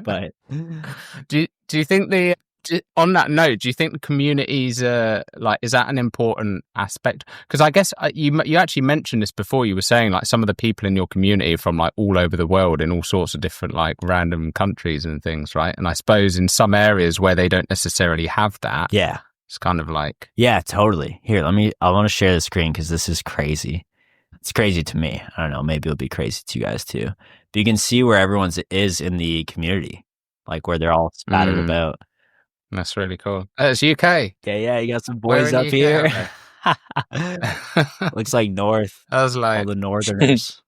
But do you think on that note, do you think the communities is that an important aspect? Because I guess you actually mentioned this before. You were saying like some of the people in your community are from like all over the world in all sorts of different like random countries and things, right? And I suppose in some areas where they don't necessarily have that, it's kind of like totally. Here, I want to share the screen because this is crazy. It's crazy to me. I don't know. Maybe it'll be crazy to you guys too. But you can see where everyone is in the community, like where they're all spattered about. That's really cool. It's UK. Yeah, you got some boys up here. Looks like North. I was like, all the Northerners.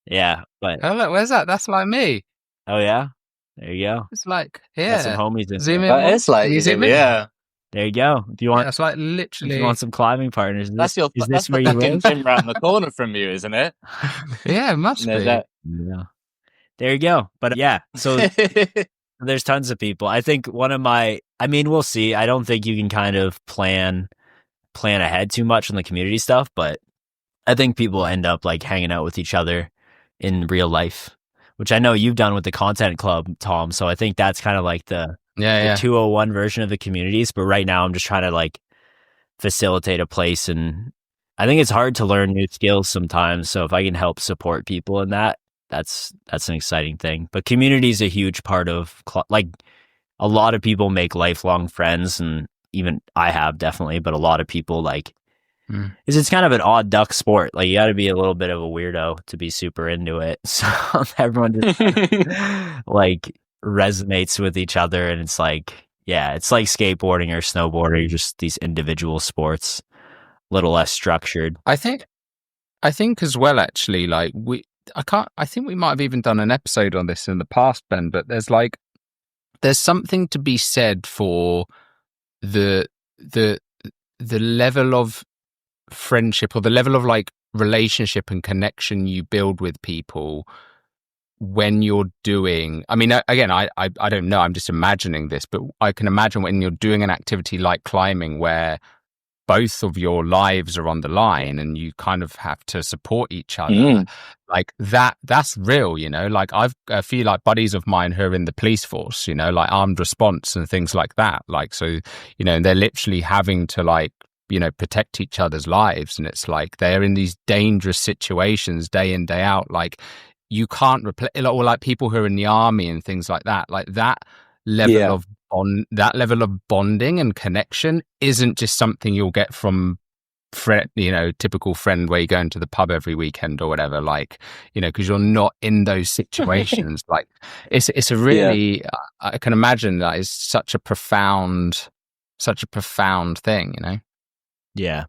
Yeah, but look, where's that? That's like me. Oh yeah, there you go. It's like got some homies in zoom there. in. It's like yeah. There you go. Do you want? That's like literally. If you want some climbing partners? That's the fucking gym around the corner from you, isn't it? Yeah, it must be. Yeah. There you go. But yeah, so there's tons of people. I think we'll see. I don't think you can kind of plan ahead too much on the community stuff, but I think people end up like hanging out with each other in real life, which I know you've done with the content club, Tom. So I think that's kind of like the 201 version of the communities. But right now I'm just trying to like facilitate a place, and I think it's hard to learn new skills sometimes. So if I can help support people in that, that's an exciting thing. But community is a huge part of like a lot of people make lifelong friends, and even I have definitely, but a lot of people like it's kind of an odd duck sport. Like you got to be a little bit of a weirdo to be super into it. So everyone just like resonates with each other, and it's like it's like skateboarding or snowboarding, just these individual sports, a little less structured. I think as well, actually, like I think we might have even done an episode on this in the past, Ben, but there's something to be said for the level of friendship or the level of like relationship and connection you build with people when you're doing, I mean, again, I don't know, I'm just imagining this, but I can imagine when you're doing an activity like climbing where both of your lives are on the line and you kind of have to support each other, like that's real, you know. Like I've a few like buddies of mine who are in the police force, you know, like armed response and things like that, like, so, you know, they're literally having to, like, you know, protect each other's lives, and it's like they're in these dangerous situations day in, day out. Like you can't replace, or like people who are in the army and things like that, like that level of bonding and connection isn't just something you'll get from friend, you know, typical friend where you go into the pub every weekend or whatever, like, you know, because you're not in those situations. Like it's a really, I can imagine that is such a profound thing, you know. Yeah,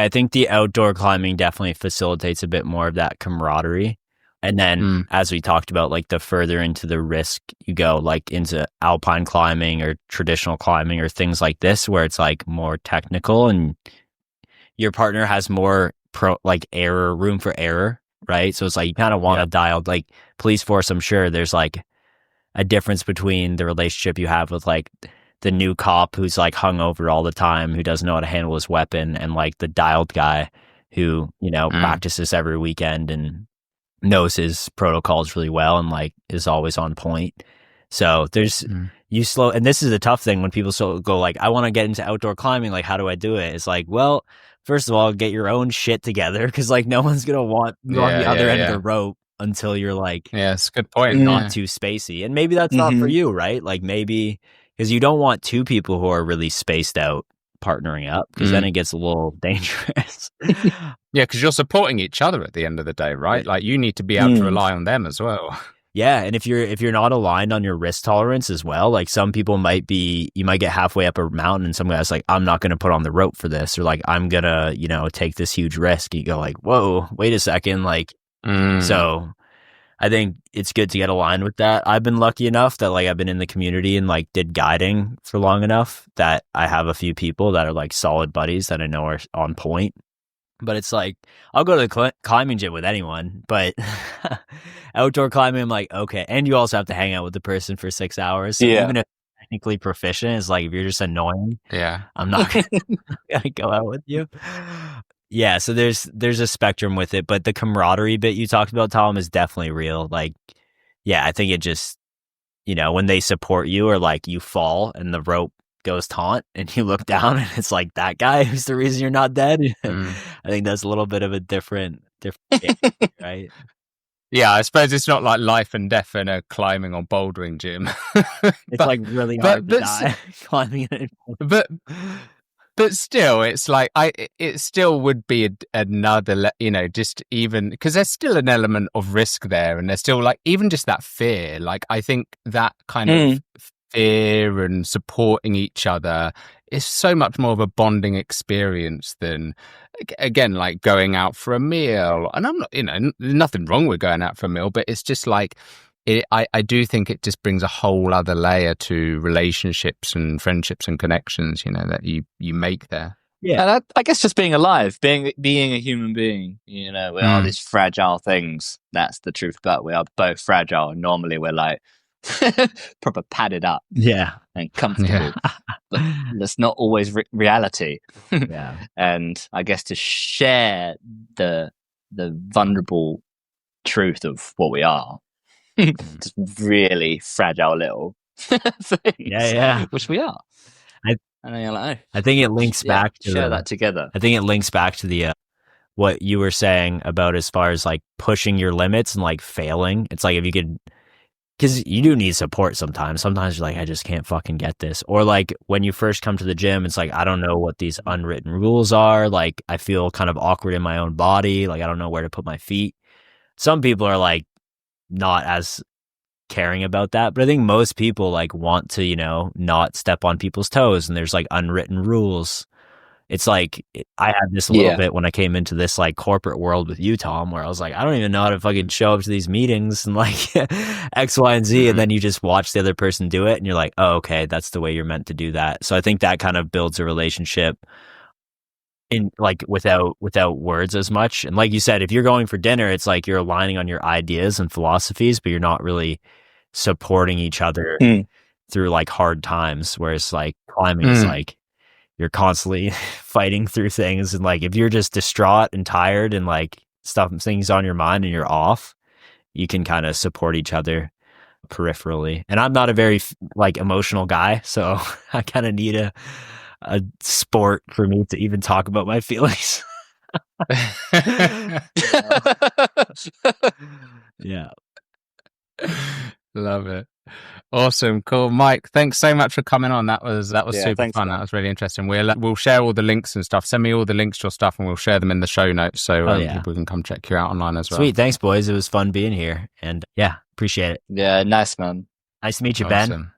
I think the outdoor climbing definitely facilitates a bit more of that camaraderie. And then, as we talked about, like the further into the risk you go, like into alpine climbing or traditional climbing or things like this, where it's like more technical and your partner has more room for error, right? So it's like you kind of want to dial, like police force, I'm sure there's like a difference between the relationship you have with like the new cop who's like hungover all the time, who doesn't know how to handle his weapon, and like the dialed guy who, you know, practices every weekend and knows his protocols really well and like is always on point. So there's you slow, and this is a tough thing when people go like, I want to get into outdoor climbing, like how do I do it? It's like, well, first of all, get your own shit together, because like no one's gonna want you on the other end of the rope until you're like, it's a good point, not too spacey. And maybe that's not for you, right? Like maybe because you don't want two people who are really spaced out partnering up, because then it gets a little dangerous. Yeah, because you're supporting each other at the end of the day, right? Like you need to be able to rely on them as well. Yeah, and if you're not aligned on your risk tolerance as well, like some people you might get halfway up a mountain and some guy's like, I'm not going to put on the rope for this, or like I'm gonna, you know, take this huge risk. You go like, whoa, wait a second, like. So I think it's good to get aligned with that. I've been lucky enough that like I've been in the community and like did guiding for long enough that I have a few people that are like solid buddies that I know are on point. But it's like, I'll go to the climbing gym with anyone, but outdoor climbing, I'm like, okay. And you also have to hang out with the person for 6 hours. So even if you're technically proficient, it's like, if you're just annoying, I'm not gonna go out with you. Yeah, so there's a spectrum with it, but the camaraderie bit you talked about, Tom, is definitely real. Like, yeah, I think it just, you know, when they support you, or like you fall and the rope goes taut and you look down and it's like that guy who's the reason you're not dead. I think that's a little bit of a different game, right? Yeah, I suppose it's not like life and death in a climbing or bouldering gym. It's like really hard to die climbing it. But still, it's like it still would be another, you know, just even because there's still an element of risk there, and there's still like even just that fear. Like I think that kind of fear and supporting each other is so much more of a bonding experience than, again, like going out for a meal. And I'm not, you know, nothing wrong with going out for a meal, but it's just like. I do think it just brings a whole other layer to relationships and friendships and connections, you know, that you make there. Yeah, and I guess just being alive, being a human being, you know, we are these fragile things. That's the truth. But we are both fragile, and normally we're like proper padded up, and comfortable. But that's not always reality. And I guess to share the vulnerable truth of what we are. Just really fragile little things, which we are. I think it links back to share that together. I think it links back to the what you were saying about as far as like pushing your limits and like failing. It's like if you could, because you do need support sometimes. Sometimes you're like, I just can't fucking get this. Or like when you first come to the gym, it's like, I don't know what these unwritten rules are. Like I feel kind of awkward in my own body. Like I don't know where to put my feet. Some people are like, not as caring about that, but I think most people like want to, you know, not step on people's toes, and there's like unwritten rules. It's like I had this a little bit when I came into this like corporate world with you, Tom, where I was like, I don't even know how to fucking show up to these meetings and like X, Y, and Z, and then you just watch the other person do it, and you're like, oh, okay, that's the way you're meant to do that. So I think that kind of builds a relationship in like without words as much. And like you said, if you're going for dinner, it's like you're aligning on your ideas and philosophies, but you're not really supporting each other through like hard times. Whereas like climbing is like you're constantly fighting through things, and like if you're just distraught and tired and like things on your mind and you're off, you can kind of support each other peripherally. And I'm not a very like emotional guy, so I kind of need a sport for me to even talk about my feelings. Yeah. Love it. Awesome. Cool. Mike, thanks so much for coming on. That was super fun. Man. That was really interesting. We'll share all the links and stuff. Send me all the links to your stuff and we'll share them in the show notes so people can come check you out online as well. Sweet. Thanks, boys. It was fun being here. And yeah, appreciate it. Yeah, nice, man. Nice to meet you, Ben.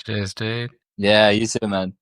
Cheers, dude. Yeah, you too, man.